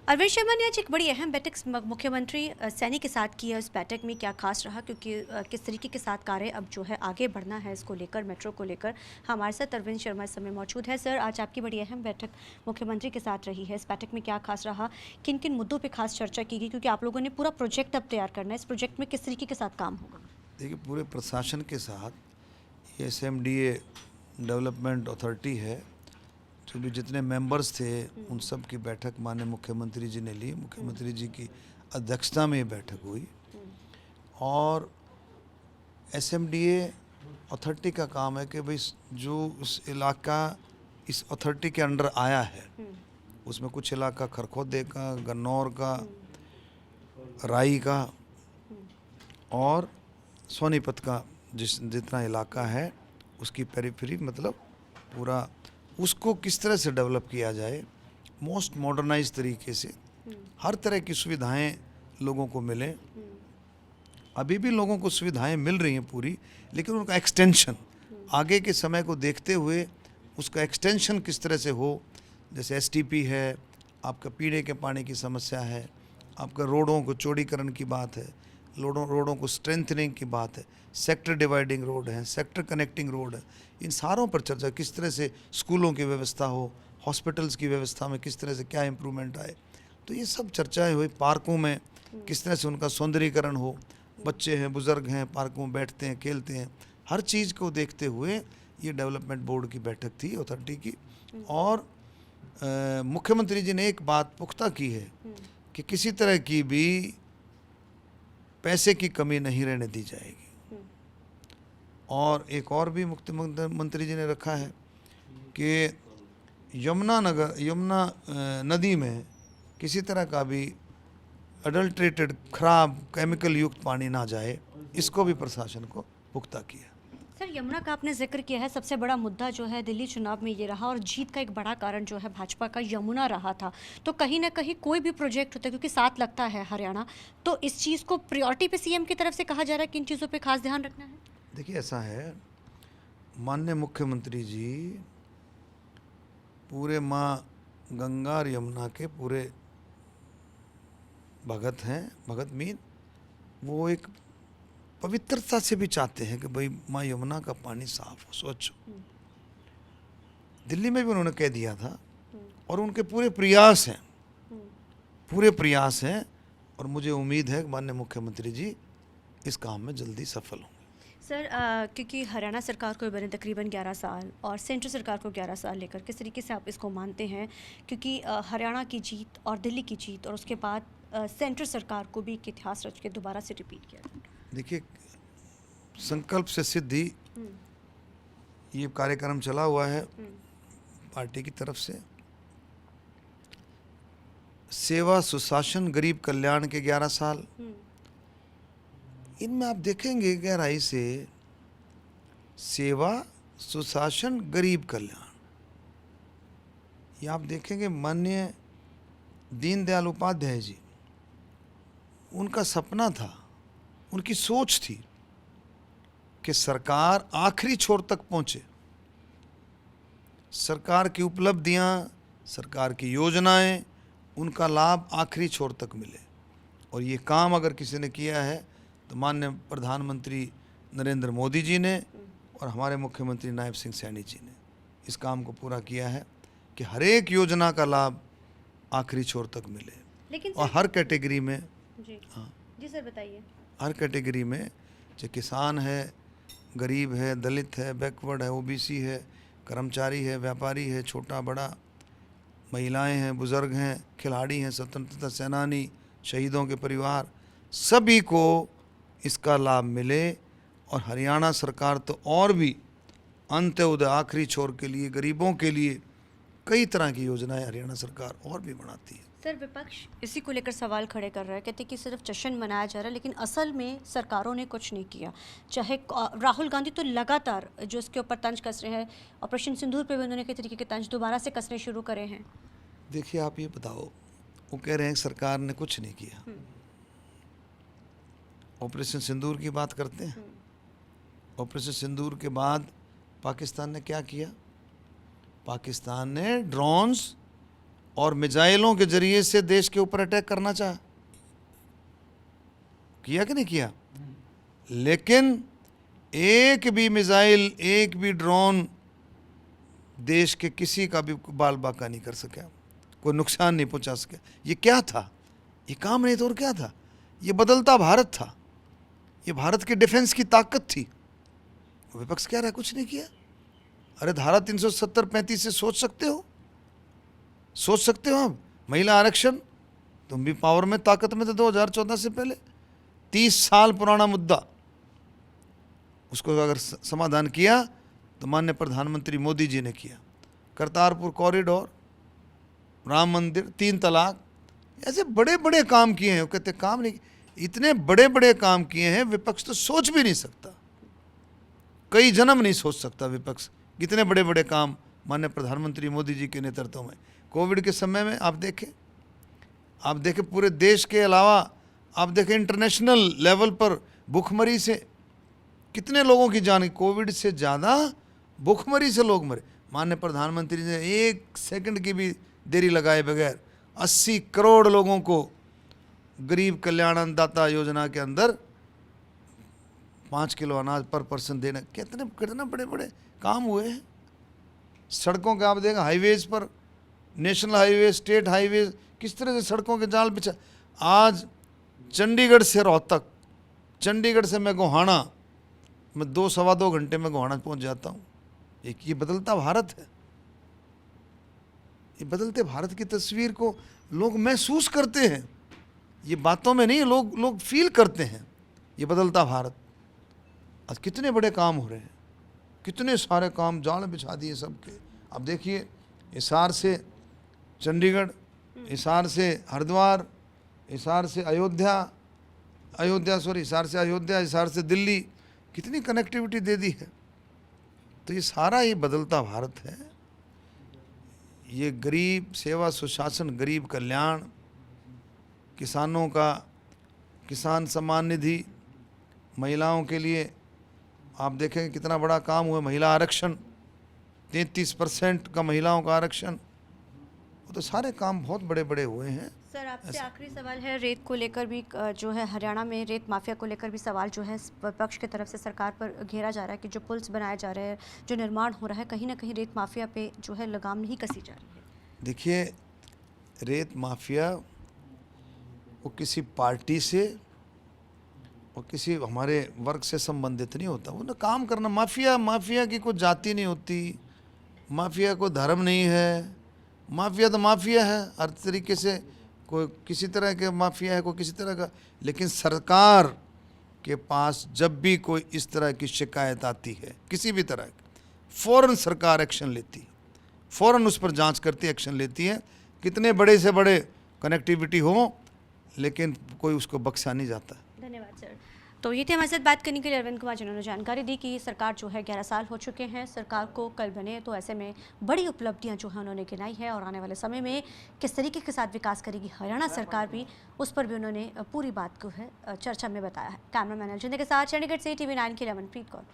अरविंद शर्मा ने आज एक बड़ी अहम बैठक मुख्यमंत्री सैनी के साथ की है। उस बैठक में क्या खास रहा, क्योंकि किस तरीके के साथ कार्य अब जो है आगे बढ़ना है इसको लेकर, मेट्रो को लेकर। हमारे साथ अरविंद शर्मा इस समय मौजूद है। सर, आज आपकी बड़ी अहम बैठक मुख्यमंत्री के साथ रही है। इस बैठक में क्या खास रहा, किन किन मुद्दों पर खास चर्चा की गई, क्योंकि आप लोगों ने पूरा प्रोजेक्ट अब तैयार करना है। इस प्रोजेक्ट में किस तरीके के साथ काम होगा? देखिए, पूरे प्रशासन के साथ ये SMDA डेवलपमेंट अथॉरिटी है, जो भी जितने मेंबर्स थे उन सब की बैठक माननीय मुख्यमंत्री जी ने ली। मुख्यमंत्री जी की अध्यक्षता में ये बैठक हुई और SMDA अथॉरिटी का काम है कि भाई जो उस इलाका इस अथॉरिटी के अंडर आया है उसमें कुछ इलाका खरखोदे का, गन्नौर का, राई का और सोनीपत का जितना इलाका है उसकी पेरिफेरी, मतलब पूरा उसको किस तरह से डेवलप किया जाए मोस्ट मॉडर्नाइज तरीके से, हर तरह की सुविधाएं लोगों को मिलें। अभी भी लोगों को सुविधाएं मिल रही हैं पूरी, लेकिन उनका एक्सटेंशन आगे के समय को देखते हुए उसका एक्सटेंशन किस तरह से हो। जैसे STP है, आपका पीने के पानी की समस्या है, आपका रोडों को चौड़ीकरण की बात है, रोडों को स्ट्रेंथनिंग की बात है, सेक्टर डिवाइडिंग रोड है, सेक्टर कनेक्टिंग रोड है, इन सारों पर चर्चा। किस तरह से स्कूलों की व्यवस्था हो, हॉस्पिटल्स की व्यवस्था में किस तरह से क्या इम्प्रूवमेंट आए, तो ये सब चर्चाएं हुई। पार्कों में किस तरह से उनका सौंदर्यीकरण हो, बच्चे हैं, बुज़ुर्ग हैं, पार्कों में बैठते हैं, खेलते हैं, हर चीज़ को देखते हुए ये डेवलपमेंट बोर्ड की बैठक थी अथॉरिटी की। और मुख्यमंत्री जी ने एक बात पुख्ता की है कि किसी तरह की भी पैसे की कमी नहीं रहने दी जाएगी। और एक और भी मुख्यमंत्री जी ने रखा है कि यमुना नदी में किसी तरह का भी अडल्ट्रेटेड, खराब, केमिकल युक्त पानी ना जाए, इसको भी प्रशासन को पुख्ता किया। सर, यमुना का आपने जिक्र किया है। सबसे बड़ा मुद्दा जो है दिल्ली चुनाव में ये रहा और जीत का एक बड़ा कारण जो है भाजपा का यमुना रहा था। तो कहीं ना कहीं कोई भी प्रोजेक्ट होता है, क्योंकि साथ लगता है हरियाणा, तो इस चीज़ को प्रायोरिटी पे CM की तरफ से कहा जा रहा है कि इन चीज़ों पे खास ध्यान रखना है। देखिए, ऐसा है, माननीय मुख्यमंत्री जी पूरे माँ गंगा और यमुना के पूरे भगत हैं। भगत मीन वो एक पवित्रता से भी चाहते हैं कि भाई माँ यमुना का पानी साफ हो, स्वच्छ हो। दिल्ली में भी उन्होंने कह दिया था और उनके पूरे प्रयास हैं और मुझे उम्मीद है कि माननीय मुख्यमंत्री जी इस काम में जल्दी सफल होंगे। सर, क्योंकि हरियाणा सरकार को बने तकरीबन 11 साल और सेंट्रल सरकार को 11 साल लेकर, किस तरीके से आप इसको मानते हैं? क्योंकि हरियाणा की जीत और दिल्ली की जीत और उसके बाद सेंट्रल सरकार को भी एक इतिहास रच के दोबारा से रिपीट किया। देखिए, संकल्प से सिद्धि ये कार्यक्रम चला हुआ है पार्टी की तरफ से। सेवा, सुशासन, गरीब कल्याण के 11 साल, इनमें आप देखेंगे गहराई से सेवा, सुशासन, गरीब कल्याण, ये आप देखेंगे माननीय दीनदयाल उपाध्याय जी, उनका सपना था, उनकी सोच थी कि सरकार आखिरी छोर तक पहुंचे, सरकार की उपलब्धियां, सरकार की योजनाएं, उनका लाभ आखिरी छोर तक मिले। और ये काम अगर किसी ने किया है तो माननीय प्रधानमंत्री नरेंद्र मोदी जी ने और हमारे मुख्यमंत्री नायब सिंह सैनी जी ने इस काम को पूरा किया है कि हर एक योजना का लाभ आखिरी छोर तक मिले। लेकिन और हर कैटेगरी में, जी सर बताइए, हर कैटेगरी में, चाहे किसान है, गरीब है, दलित है, बैकवर्ड है, OBC है, कर्मचारी है, व्यापारी है, छोटा बड़ा, महिलाएं हैं, बुज़ुर्ग हैं, खिलाड़ी हैं, स्वतंत्रता सेनानी, शहीदों के परिवार, सभी को इसका लाभ मिले। और हरियाणा सरकार तो और भी अंत्योदय, आखिरी छोर के लिए, गरीबों के लिए कई तरह की योजनाएं हरियाणा सरकार और भी बनाती है। सर, विपक्ष इसी को लेकर सवाल खड़े कर रहा है, कहते कि सिर्फ जश्न मनाया जा रहा है, लेकिन असल में सरकारों ने कुछ नहीं किया। चाहे राहुल गांधी तो लगातार जो इसके ऊपर तंज कस रहे हैं, ऑपरेशन सिंदूर पे भी उन्होंने कई तरीके के तंज दोबारा से कसने शुरू करे हैं। देखिए, आप ये बताओ, वो कह रहे हैं सरकार ने कुछ नहीं किया। ऑपरेशन सिंदूर की बात करते हैं। ऑपरेशन सिंदूर के बाद पाकिस्तान ने क्या किया? पाकिस्तान ने ड्रोन्स और मिसाइलों के जरिए से देश के ऊपर अटैक करना चाहा, किया कि नहीं किया? लेकिन एक भी मिसाइल, एक भी ड्रोन देश के किसी का भी बाल बाका नहीं कर सका, कोई नुकसान नहीं पहुंचा सका। ये क्या था? ये काम नहीं तो और क्या था? ये बदलता भारत था, ये भारत के डिफेंस की ताकत थी। विपक्ष कह रहा है कुछ नहीं किया। अरे धारा 370-35 से सोच सकते हो, सोच सकते हो आप? महिला आरक्षण, तुम भी पावर में, ताकत में थे 2014 से पहले। 30 साल पुराना मुद्दा, उसको अगर समाधान किया तो माननीय प्रधानमंत्री मोदी जी ने किया। करतारपुर कॉरिडोर, राम मंदिर, 3 तलाक, ऐसे बड़े बड़े काम किए हैं। वो कहते काम नहीं, इतने बड़े बड़े काम किए हैं विपक्ष तो सोच भी नहीं सकता, कई जन्म नहीं सोच सकता विपक्ष, कितने बड़े बड़े काम माननीय प्रधानमंत्री मोदी जी के नेतृत्व में। कोविड के समय में आप देखें पूरे देश के अलावा आप देखें इंटरनेशनल लेवल पर भूखमरी से कितने लोगों की जान, कोविड से ज़्यादा भूखमरी से लोग मरे। माननीय प्रधानमंत्री ने 1 सेकंड की भी देरी लगाए बगैर 80 करोड़ लोगों को गरीब कल्याण अन्नदाता योजना के अंदर 5 किलो अनाज पर पर्सन देना, कितने बड़े बड़े काम हुए हैं। सड़कों के आप देखें, हाईवेज पर, नेशनल हाईवे, स्टेट हाईवे, किस तरह से सड़कों के जाल बिछा। आज चंडीगढ़ से रोहतक, चंडीगढ़ से मैं गोहाना, मैं 2-2.25 घंटे में गोहाना पहुंच जाता हूँ। ये बदलता भारत है। ये बदलते भारत की तस्वीर को लोग महसूस करते हैं, ये बातों में नहीं, लोग फील करते हैं। ये बदलता भारत, आज कितने बड़े काम हो रहे हैं, कितने सारे काम जाल बिछा दिए सबके। अब देखिए, हिसार से चंडीगढ़, हिसार से हरिद्वार, हिसार से हिसार से अयोध्या, हिसार से दिल्ली, कितनी कनेक्टिविटी दे दी है। तो ये सारा ये बदलता भारत है। ये गरीब सेवा सुशासन, गरीब कल्याण, किसानों का किसान सम्मान निधि, महिलाओं के लिए आप देखें कितना बड़ा काम हुआ। महिला आरक्षण, 33% का महिलाओं का आरक्षण, वो तो सारे काम बहुत बड़े बड़े हुए हैं। सर, आपसे आखिरी सवाल है, रेत को लेकर भी जो है हरियाणा में रेत माफिया को लेकर भी सवाल जो है विपक्ष की तरफ से सरकार पर घेरा जा रहा है कि जो पुल्स बनाए जा रहे हैं, जो निर्माण हो रहा है, कहीं ना कहीं रेत माफिया पे जो है लगाम नहीं कसी जा रही है। देखिए, रेत माफिया वो किसी पार्टी से और किसी हमारे वर्ग से संबंधित नहीं होता। वो ना काम करना, माफिया की कोई जाति नहीं होती, माफिया को धर्म नहीं है। माफिया तो माफिया है, हर तरीके से कोई किसी तरह के माफिया है, कोई किसी तरह का। लेकिन सरकार के पास जब भी कोई इस तरह की शिकायत आती है किसी भी तरह की, फ़ौरन सरकार एक्शन लेती है, फ़ौरन उस पर जांच करती है, एक्शन लेती है। कितने बड़े से बड़े कनेक्टिविटी हो, लेकिन कोई उसको बख्शा नहीं जाता। धन्यवाद सर। तो ये थे हमारे साथ बात करने के लिए अरविंद कुमार, जिन्होंने जानकारी दी कि सरकार जो है 11 साल हो चुके हैं, सरकार को कल बने, तो ऐसे में बड़ी उपलब्धियां जो है उन्होंने गिनाई है और आने वाले समय में किस तरीके के साथ विकास करेगी हरियाणा सरकार भी, उस पर भी उन्होंने पूरी बात को है चर्चा में बताया है। कैमरामैन अर्जुन के साथ चंडीगढ़ से TV9 की रमनप्रीत कौर।